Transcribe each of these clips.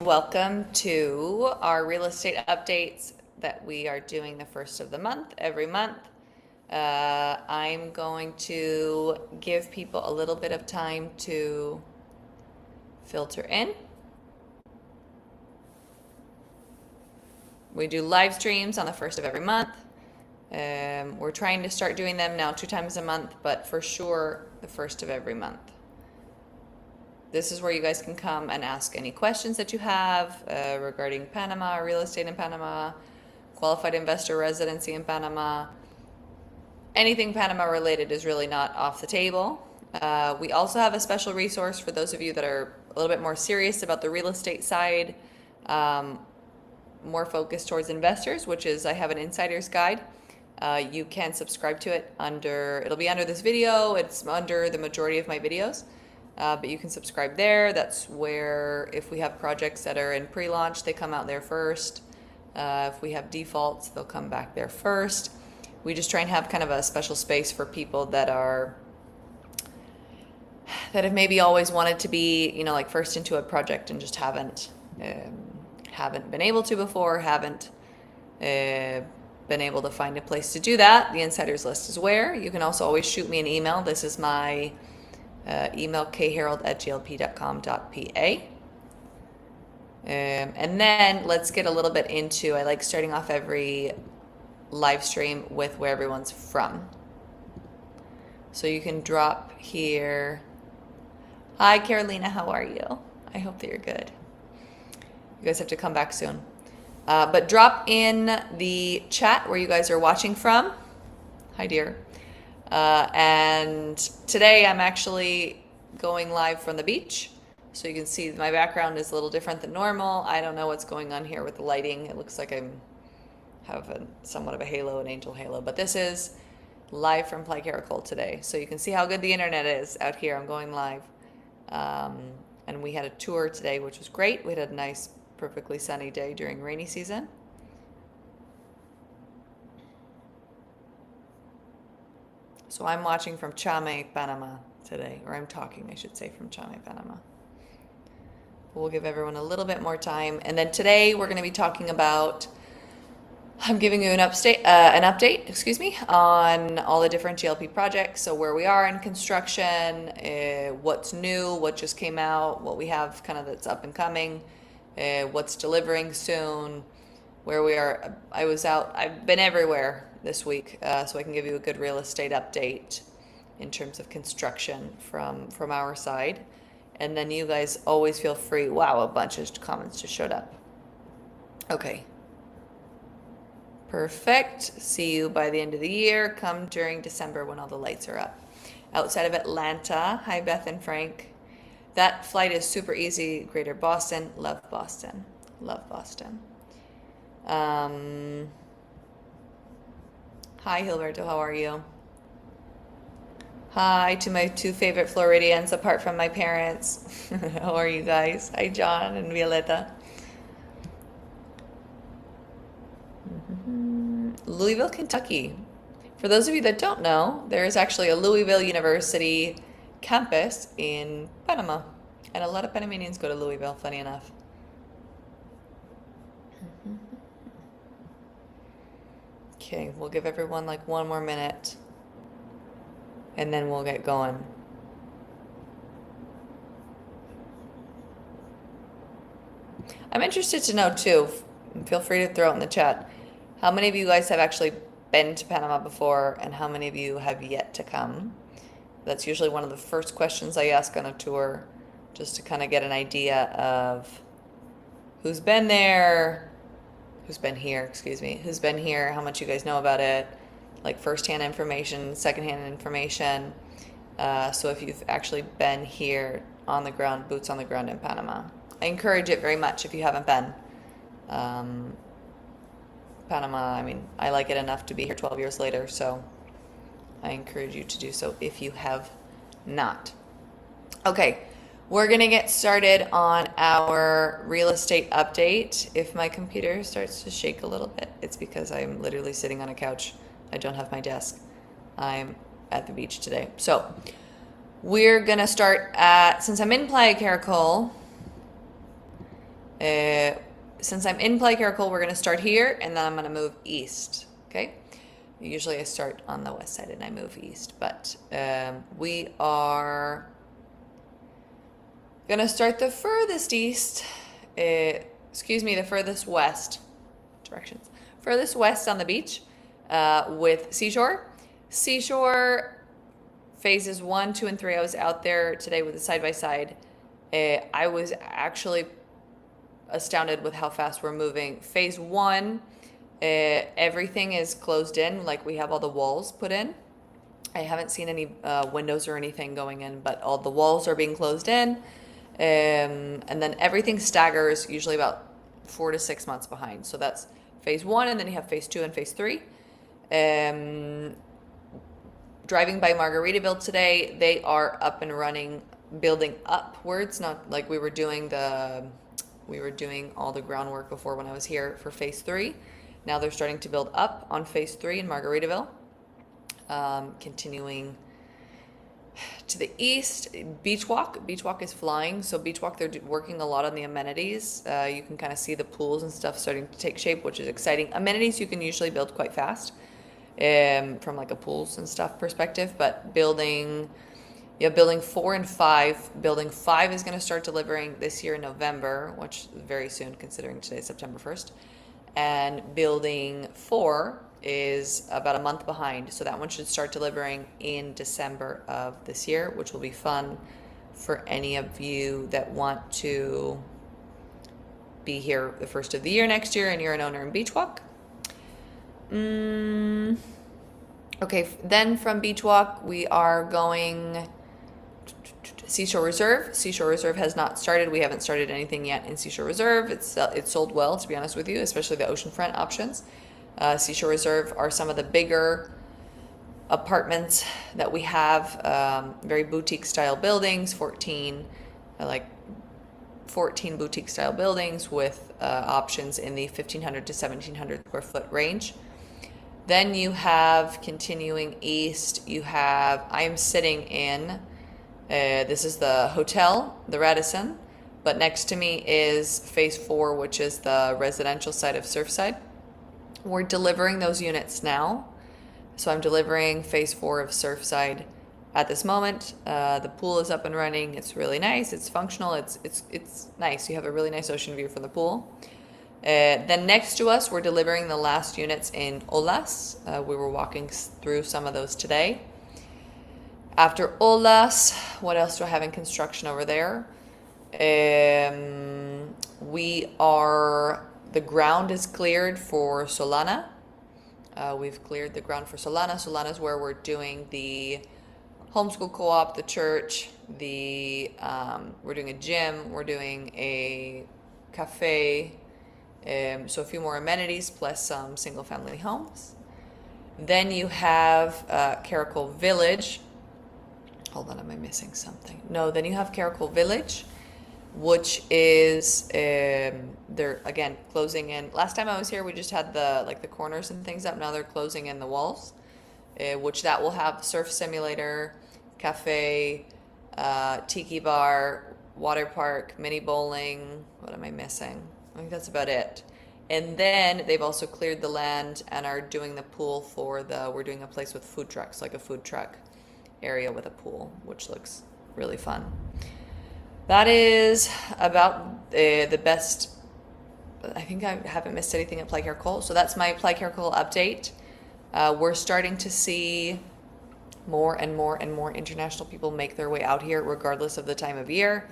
Welcome to our real estate updates that we are doing the first of the month, every month. I'm going to give people a little bit of time to filter in. We do live streams on the first of every month. We're trying to start doing them now 2 times a month, but for sure the first of every month. This is where you guys can come and ask any questions that you have regarding Panama, real estate in Panama, qualified investor residency in Panama. Anything Panama related is really not off the table. We also have a special resource for those of you that are a little bit more serious about the real estate side, more focused towards investors, which is I have an insider's guide. You can subscribe to it it'll be under this video. It's under the majority of my videos. But you can subscribe there. That's where if we have projects that are in pre-launch, they come out there first. If we have defaults, they'll come back there first. We just try and have kind of a special space for people that have maybe always wanted to be, like first into a project and just haven't been able to before, haven't been able to find a place to do that. The insiders list is where. You can also always shoot me an email. This is my email, kherold@glp.com.pa. And then let's get a little bit into, I like starting off every live stream with where everyone's from. So you can drop here. Hi, Carolina, how are you? I hope that you're good. You guys have to come back soon. But drop in the chat where you guys are watching from. Hi, dear. And today I'm actually going live from the beach. So you can see my background is a little different than normal. I don't know what's going on here with the lighting. It looks like I have somewhat of a halo, an angel halo. But this is live from Playa Caracol today. So you can see how good the internet is out here. I'm going live. And we had a tour today, which was great. We had a nice, perfectly sunny day during rainy season. So I'm watching from Chame, Panama today, or I'm talking, I should say, from Chame, Panama. We'll give everyone a little bit more time. And then today we're going to be talking about, I'm giving you an update, on all the different GLP projects. So where we are in construction, what's new, what just came out, what we have kind of that's up and coming, what's delivering soon, where we are. I've been everywhere this week, so I can give you a good real estate update in terms of construction from our side. And then you guys always feel free. Wow, a bunch of comments just showed up. Okay. Perfect. See you by the end of the year. Come during December when all the lights are up. Outside of Atlanta. Hi, Beth and Frank. That flight is super easy. Greater Boston. Love Boston. Love Boston. Hi, Hilberto, how are you? Hi to my 2 favorite Floridians apart from my parents. How are you guys? Hi, John and Violeta. Louisville, Kentucky. For those of you that don't know, there is actually a Louisville University campus in Panama. And a lot of Panamanians go to Louisville, funny enough. Okay, we'll give everyone like 1 more minute and then we'll get going. I'm interested to know too, feel free to throw it in the chat, how many of you guys have actually been to Panama before and how many of you have yet to come? That's usually one of the first questions I ask on a tour, just to kind of get an idea of who's been there, who's been here, how much you guys know about it, like first-hand information, second-hand information. So if you've actually been here on the ground, boots on the ground in Panama. I encourage it very much if you haven't been. Panama, I mean, I like it enough to be here 12 years later, so I encourage you to do so if you have not. Okay. We're going to get started on our real estate update. If my computer starts to shake a little bit, it's because I'm literally sitting on a couch. I don't have my desk. I'm at the beach today. So we're going to start since I'm in Playa Caracol, Since I'm in Playa Caracol, we're going to start here, and then I'm going to move east, okay? Usually I start on the west side and I move east, but we are going to start the furthest east, the furthest west, directions, furthest west on the beach with Seashore. Seashore phases 1, 2, and 3. I was out there today with the side-by-side. I was actually astounded with how fast we're moving. Phase 1, everything is closed in, like we have all the walls put in. I haven't seen any windows or anything going in, but all the walls are being closed in. And then everything staggers usually about 4 to 6 months behind. So that's phase 1, and then you have phase 2 and phase 3. Driving by Margaritaville today, they are up and running, building upwards, not like we were doing all the groundwork before when I was here for phase 3. Now they're starting to build up on phase 3 in Margaritaville. Continuing to the east, Beach Walk. Beach Walk is flying. So Beach Walk, they're working a lot on the amenities. You can kind of see the pools and stuff starting to take shape, which is exciting. Amenities you can usually build quite fast from like a pools and stuff perspective, but building 4 and 5. Building 5 is going to start delivering this year in November, which is very soon considering today's September 1st. And building 4 is about a month behind. So that one should start delivering in December of this year, which will be fun for any of you that want to be here the first of the year next year and you're an owner in Beach Walk. Okay, then from Beach Walk, we are going Seashore Reserve. Seashore Reserve has not started. We haven't started anything yet in Seashore Reserve. It's sold well, to be honest with you, especially the oceanfront options. Seashore Reserve are some of the bigger apartments that we have, very boutique style buildings, 14 boutique style buildings with options in the 1,500 to 1,700 square foot range. Then you have, continuing east, I am sitting in, this is the hotel, the Radisson, but next to me is phase 4, which is the residential side of Surfside. We're delivering those units now. So I'm delivering phase 4 of Surfside at this moment. The pool is up and running. It's really nice. It's functional. It's nice. You have a really nice ocean view from the pool. Then next to us, we're delivering the last units in Olas. We were walking through some of those today. After Olas, what else do I have in construction over there? The ground is cleared for Solana. We've cleared the ground for Solana. Solana is where we're doing the homeschool co-op, the church, we're doing a gym, we're doing a cafe, so a few more amenities plus some single family homes. Then you have Caracol Village. Hold on, am I missing something? No, then you have Caracol Village, which is they're again closing in. Last time I was here, we just had the corners and things up. Now they're closing in the walls, which that will have surf simulator, cafe, tiki bar, water park, mini bowling. What am I missing? I think that's about it. And then they've also cleared the land and are doing the pool we're doing a place with food trucks, like a food truck area with a pool, which looks really fun. That is about the best. I think I haven't missed anything at Playa Caracol. So that's my Playa Caracol update. We're starting to see more and more and more international people make their way out here, regardless of the time of year,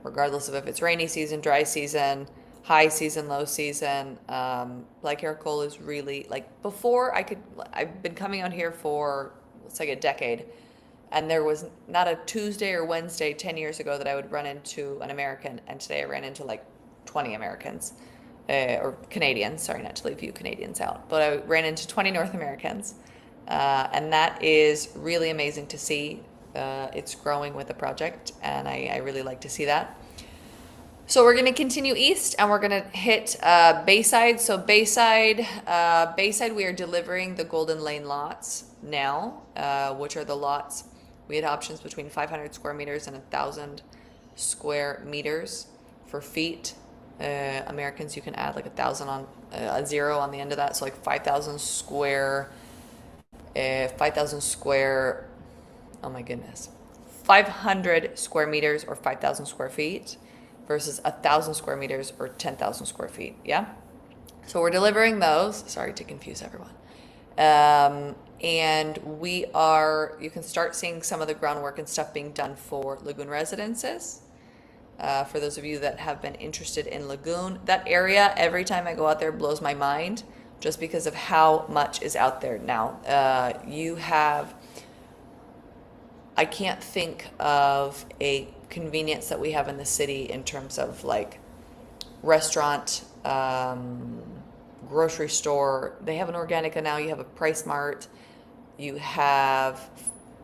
regardless of if it's rainy season, dry season, high season, low season. Playa Caracol is really, before I've been coming out here for, it's like a decade. And there was not a Tuesday or Wednesday 10 years ago that I would run into an American, and today I ran into 20 Americans, or Canadians, sorry, not to leave you Canadians out, but I ran into 20 North Americans, and that is really amazing to see. It's growing with the project, and I really like to see that. So we're going to continue east, and we're going to hit Bayside. So Bayside, we are delivering the Golden Lane lots now, which are the lots. We had options between 500 square meters and 1,000 square meters for feet. Americans, you can add like 1,000 on a zero on the end of that. So like 5,000 square, oh my goodness, 500 square meters or 5,000 square feet versus 1,000 square meters or 10,000 square feet. Yeah. So we're delivering those. Sorry to confuse everyone. And you can start seeing some of the groundwork and stuff being done for Lagoon residences. For those of you that have been interested in Lagoon, that area, every time I go out there, blows my mind just because of how much is out there now. I can't think of a convenience that we have in the city in terms of like restaurant, grocery store. They have an Organica now. You have a Price Mart. You have,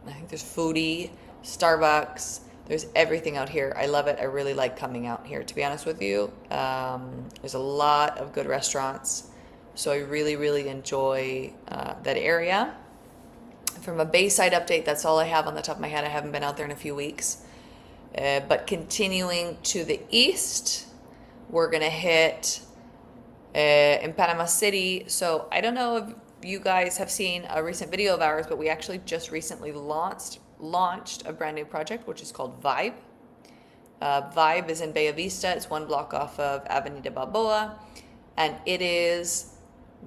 I think there's Foodie, Starbucks. There's everything out here. I love it. I really like coming out here, to be honest with you. There's a lot of good restaurants. So I really, really enjoy that area. From a Bayside update, that's all I have on the top of my head. I haven't been out there in a few weeks. But continuing to the east, we're going to hit in Panama City. So I don't know if you guys have seen a recent video of ours, but we actually just recently launched a brand new project, which is called Vibe. Vibe is in Bella Vista. It's one block off of Avenida Balboa. And it is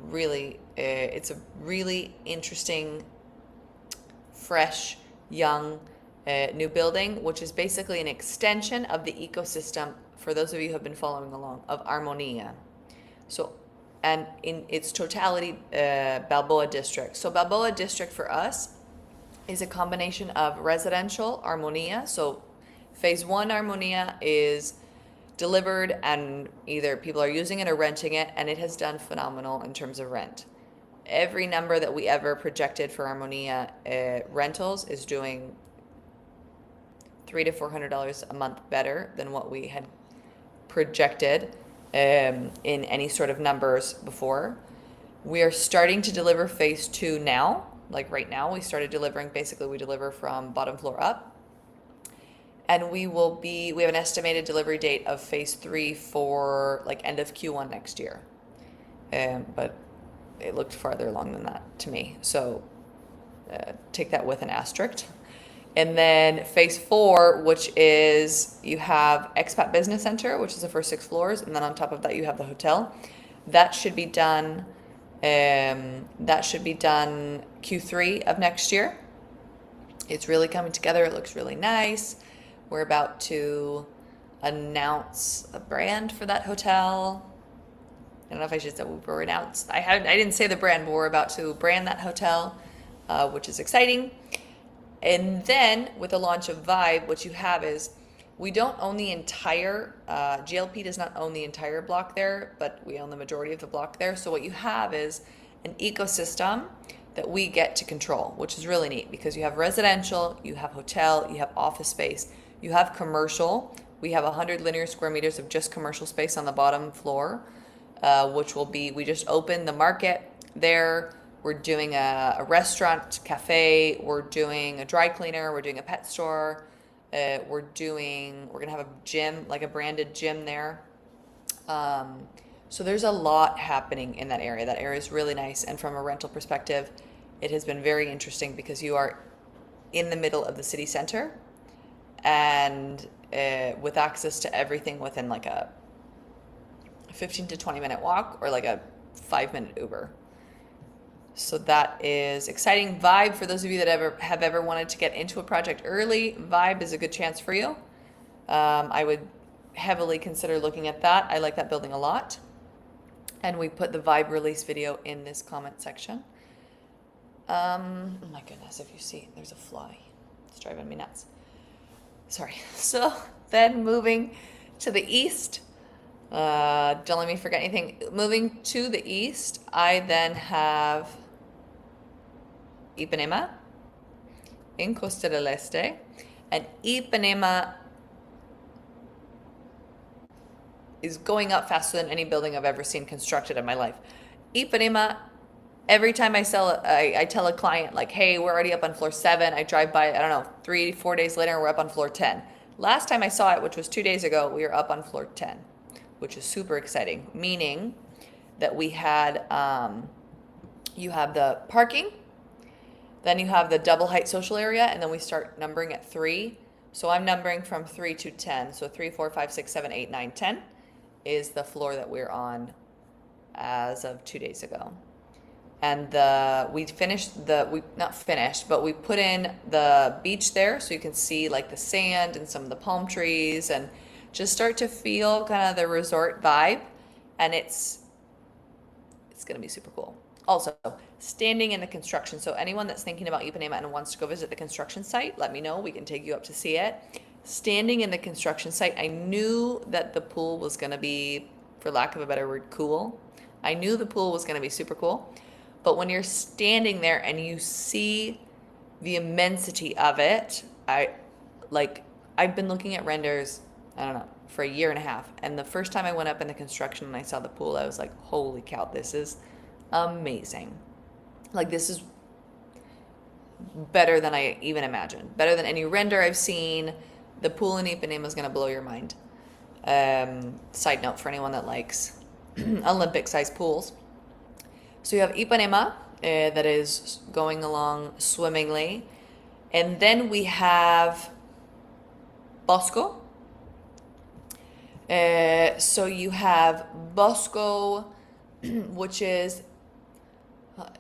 really, it's a really interesting, fresh, young, new building, which is basically an extension of the ecosystem, for those of you who have been following along, of Armonia. So, and in its totality, Balboa district. So Balboa district for us is a combination of residential Armonia. So phase one Armonia is delivered and either people are using it or renting it, and it has done phenomenal in terms of rent. Every number that we ever projected for Armonia rentals is doing $300 to $400 a month better than what we had projected in any sort of numbers before. We are starting to deliver phase two now. Like right now, we started delivering, basically we deliver from bottom floor up. And we have an estimated delivery date of phase three for like end of Q1 next year. But it looked farther along than that to me. So take that with an asterisk. And then phase four, which is you have Expat Business Center, which is the first 6 floors. And then on top of that, you have the hotel. That should be done. Q3 of next year. It's really coming together. It looks really nice. We're about to announce a brand for that hotel. I don't know if I should say we're announced. I didn't say the brand, but we're about to brand that hotel, which is exciting. And then with the launch of Vibe, what you have is we don't own the entire, GLP does not own the entire block there, but we own the majority of the block there. So what you have is an ecosystem that we get to control, which is really neat because you have residential, you have hotel, you have office space, you have commercial. We have 100 linear square meters of just commercial space on the bottom floor, which will be, we just opened the market there. We're doing a restaurant, cafe, we're doing a dry cleaner, we're doing a pet store, we're gonna have a gym, like a branded gym there. So there's a lot happening in that area. That area is really nice. And from a rental perspective, it has been very interesting because you are in the middle of the city center and with access to everything within like a 15 to 20 minute walk or like a 5-minute Uber. So that is exciting. Vibe, for those of you that have ever wanted to get into a project early, Vibe is a good chance for you. I would heavily consider looking at that. I like that building a lot. And we put the Vibe release video in this comment section. Oh my goodness, if you see, there's a fly. It's driving me nuts. Sorry. So then moving to the east, don't let me forget anything. Moving to the east, I then have Ipanema in Costa del Este. And Ipanema is going up faster than any building I've ever seen constructed in my life. Ipanema, every time I tell a client like, hey, we're already up on floor 7. I drive by, I don't know, 3-4 days later, we're up on floor 10. Last time I saw it, which was 2 days ago, we were up on floor 10. which is super exciting, meaning that we had, you have the parking, then you have the double height social area, and then we start numbering at 3. So I'm numbering from 3 to 10. So 3, 4, 5, 6, 7, 8, 9, 10 is the floor that we're on as of 2 days ago. And we not finished, but we put in the beach there so you can see like the sand and some of the palm trees and just start to feel kind of the resort vibe. And it's going to be super cool. Also, standing in the construction. So anyone that's thinking about Ipanema and wants to go visit the construction site, let me know. We can take you up to see it. Standing in the construction site, I knew that the pool was going to be, for lack of a better word, cool. I knew the pool was going to be super cool. But when you're standing there and you see the immensity of it, I've been looking at renders, I don't know, for a year and a half. And the first time I went up in the construction and I saw the pool, I was like, holy cow, this is amazing. Like, this is better than I even imagined. Better than any render I've seen. The pool in Ipanema is going to blow your mind. Side note for anyone that likes Olympic-sized pools. So you have Ipanema that is going along swimmingly. And then we have Bosco. So you have Bosco, which is,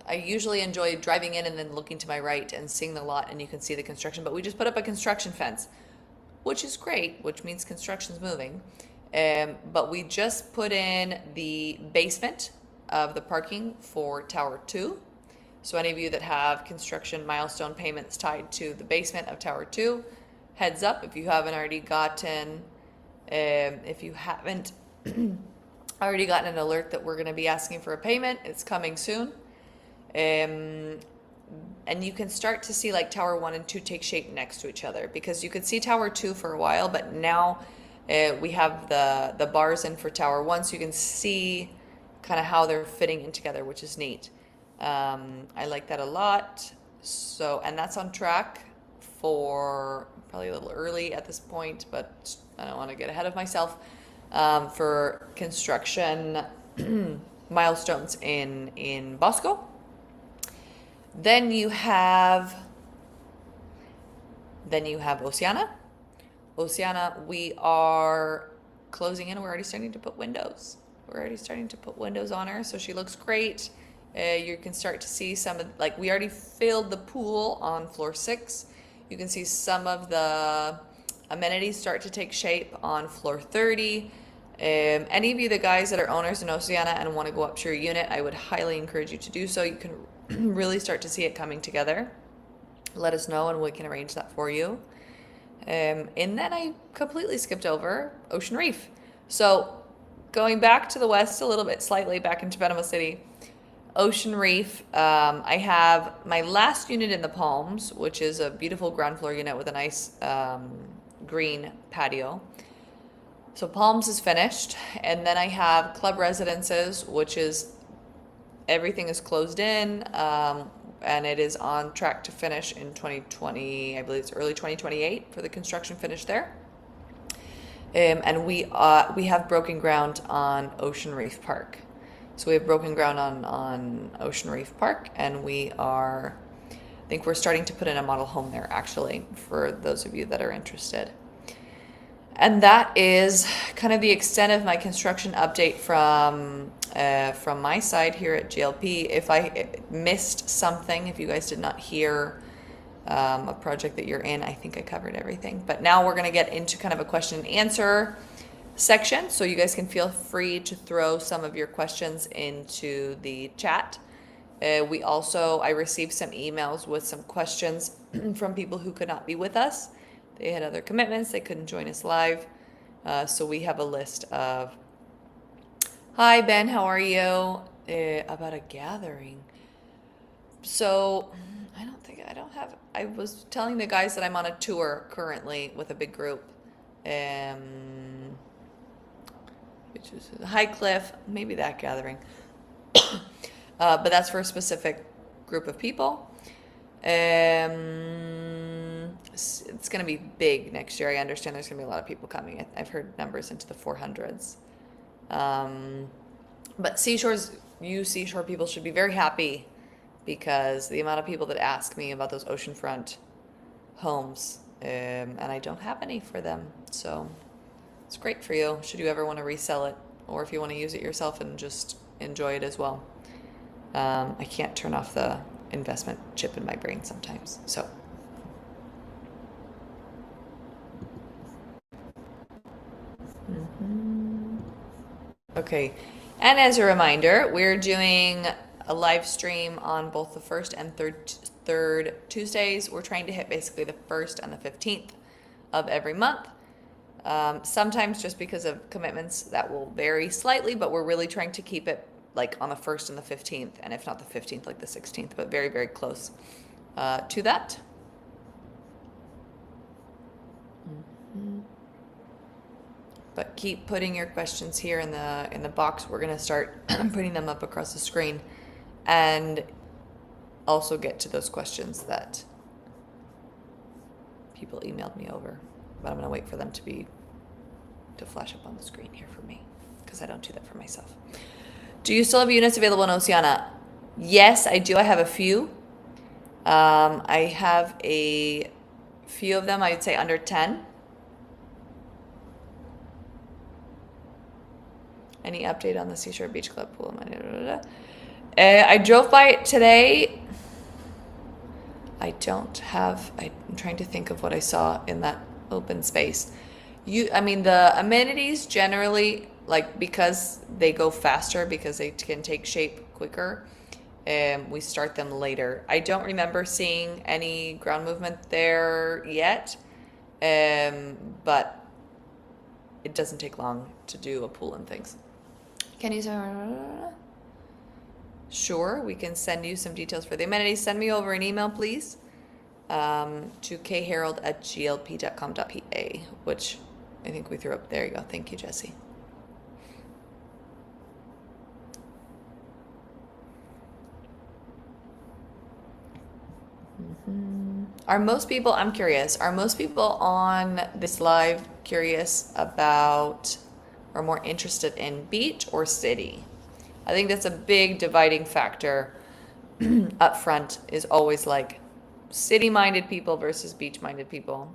I usually enjoy driving in and then looking to my right and seeing the lot and you can see the construction. But we just put up a construction fence, which is great, which means construction's moving. But we just put in the basement of the parking for Tower 2. So any of you that have construction milestone payments tied to the basement of Tower 2, heads up if you haven't already gotten already gotten an alert that we're going to be asking for a payment. It's coming soon. And you can start to see like Tower 1 and 2 take shape next to each other, because you could see Tower 2 for a while, but now we have the bars in for Tower 1, so you can see kind of how they're fitting in together, which is neat. I like that a lot. So, and that's on track for probably a little early at this point, but I don't want to get ahead of myself, for construction milestones in Bosco. Then you have Oceana. Oceana, we are closing in. We're already starting to put windows. We're already starting to put windows on her, so she looks great. You can start to see some of, like, we already filled the pool on floor 6. You can see some of the amenities start to take shape on floor 30. Any of you, the guys that are owners in Oceana and want to go up to your unit, I would highly encourage you to do so. You can really start to see it coming together. Let us know and we can arrange that for you. And then I completely skipped over Ocean Reef. So going back to the west a little bit, slightly back into Panama City, Ocean Reef, I have my last unit in the Palms, which is a beautiful ground floor unit with a nice green patio. So Palms is finished, and then I have Club Residences, which is everything is closed in, and it is on track to finish in 2020. I believe it's early 2028 for the construction finish there. And we have broken ground on Ocean Reef Park. So we have broken ground on Ocean Reef Park, and I think we're starting to put in a model home there, actually, for those of you that are interested. And that is kind of the extent of my construction update from my side here at GLP. If I missed something, if you guys did not hear a project that you're in, I think I covered everything. But now we're going to get into kind of a question and answer section, so you guys can feel free to throw some of your questions into the chat. I received some emails with some questions from people who could not be with us. They had other commitments, they couldn't join us live. So we have a list of, hi Ben, how are you? About a gathering. So I was telling the guys that I'm on a tour currently with a big group. Which is High Cliff, maybe that gathering. But that's for a specific group of people. It's going to be big next year. I understand there's going to be a lot of people coming. I've heard numbers into the 400s. But Seashore people should be very happy because the amount of people that ask me about those oceanfront homes, and I don't have any for them. So it's great for you should you ever want to resell it, or if you want to use it yourself and just enjoy it as well. I can't turn off the investment chip in my brain sometimes. So okay, and as a reminder, we're doing a live stream on both the first and third Tuesdays. We're trying to hit basically the 1st and the 15th of every month. Sometimes just because of commitments that will vary slightly, but we're really trying to keep it like on the 1st and the 15th, and if not the 15th, like the 16th, but very, very close to that. But keep putting your questions here in the box. We're gonna start putting them up across the screen, and also get to those questions that people emailed me over. But I'm gonna wait for them to flash up on the screen here for me, because I don't do that for myself. Do you still have units available in Oceana? Yes, I do. I have a few. I have a few of them. I'd say under 10. Any update on the Seashore Beach Club pool? I drove by it today. I'm trying to think of what I saw in that open space. The amenities generally, like, because they go faster, because they can take shape quicker, we start them later. I don't remember seeing any ground movement there yet, but it doesn't take long to do a pool and things. Can you say? Sure, we can send you some details for the amenities. Send me over an email, please, to kherold@glp.com.pa, which I think we threw up. There you go. Thank you, Jesse. Are most people, I'm curious, are most people on this live curious about or more interested in beach or city? I think that's a big dividing factor up front, is always like city-minded people versus beach-minded people.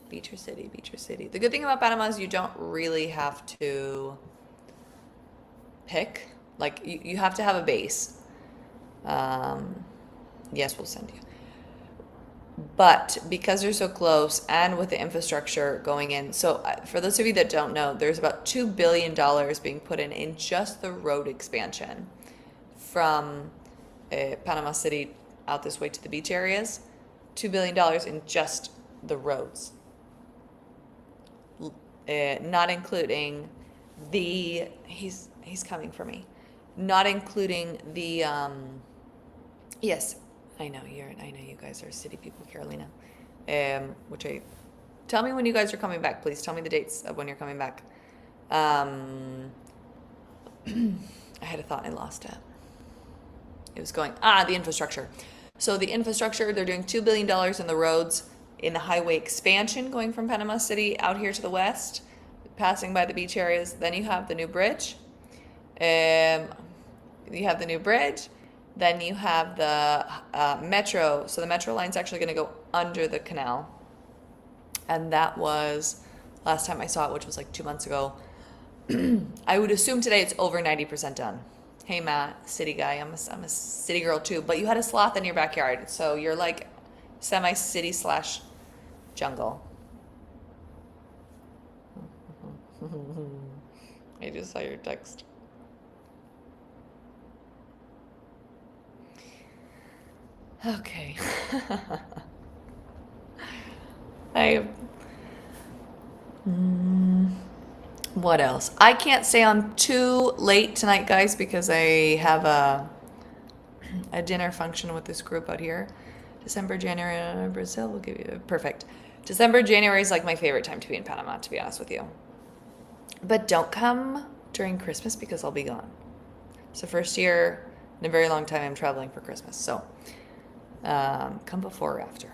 Beach or city, beach or city. The good thing about Panama is you don't really have to pick. Like, you have to have a base. Yes, we'll send you. But because they're so close, and with the infrastructure going in, so for those of you that don't know, there's about $2 billion being put in just the road expansion from Panama City out this way to the beach areas. $2 billion in just the roads. Not including he's coming for me. Not including the, yes, I know you guys are city people, Carolina. Tell me when you guys are coming back, please. Tell me the dates of when you're coming back. I had a thought and I lost it. It was going, the infrastructure. So the infrastructure, they're doing $2 billion in the roads, in the highway expansion going from Panama City out here to the west, passing by the beach areas. Then you have the new bridge. Then you have the metro. So the metro line's actually going to go under the canal. And that was last time I saw it, which was like 2 months ago. I would assume today it's over 90% done. Hey, Matt, city guy. I'm a city girl too. But you had a sloth in your backyard. So you're like semi-city / jungle. I just saw your text. Okay. What else? I can't stay on too late tonight, guys, because I have a dinner function with this group out here. December, January, Brazil will give you perfect. December, January is like my favorite time to be in Panama, to be honest with you. But don't come during Christmas because I'll be gone. It's the first year in a very long time I'm traveling for Christmas. So come before or after.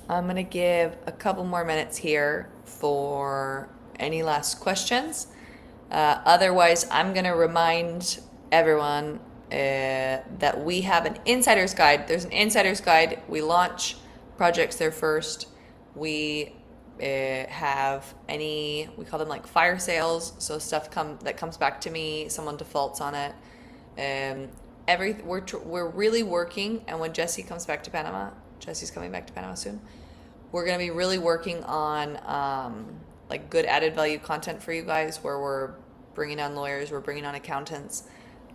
I'm going to give a couple more minutes here for any last questions. Otherwise, I'm going to remind everyone that we have an insider's guide. There's an insider's guide. We launch projects there first. We have we call them like fire sales. So stuff that comes back to me, someone defaults on it. We're really working, and when Jesse's coming back to Panama soon. We're gonna be really working on like good added value content for you guys, where we're bringing on lawyers, we're bringing on accountants,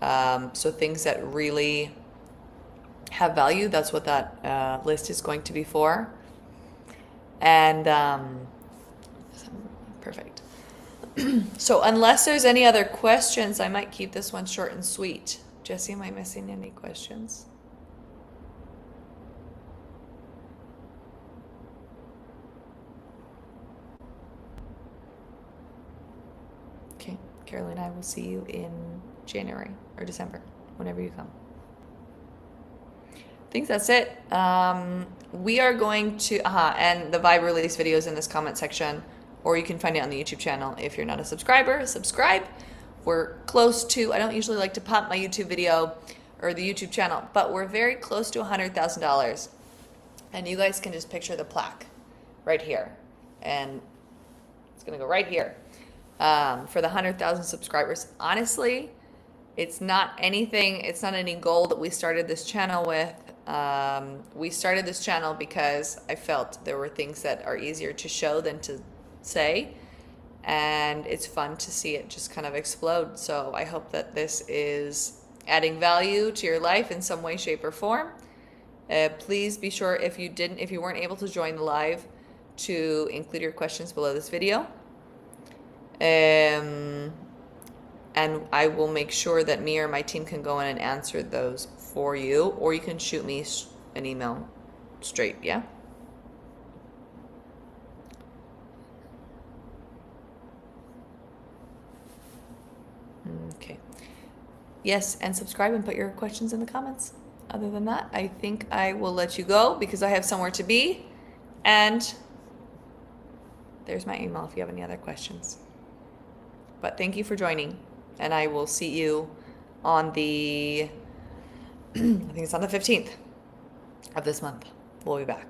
so things that really have value. That's what that list is going to be for. And perfect. So unless there's any other questions, I might keep this one short and sweet. Jesse, am I missing any questions? Okay, Caroline, I will see you in January or December, whenever you come. I think that's it. We are going to, and the Vibe release video is in this comment section, or you can find it on the YouTube channel. If you're not a subscriber, subscribe. We're close to, I don't usually like to pump my YouTube video or the YouTube channel, but we're very close to $100,000. And you guys can just picture the plaque right here. And it's gonna go right here for the 100,000 subscribers. Honestly, it's not anything, it's not any goal that we started this channel with. We started this channel because I felt there were things that are easier to show than to say, and it's fun to see it just kind of explode. So I hope that this is adding value to your life in some way, shape, or form. Please be sure, if you weren't able to join the live, to include your questions below this video. And I will make sure that me or my team can go in and answer those for you, or you can shoot me an email straight, yeah? Okay. Yes, and subscribe and put your questions in the comments. Other than that, I think I will let you go because I have somewhere to be. And there's my email if you have any other questions. But thank you for joining. And I will see you on the, I think it's on the 15th of this month. We'll be back.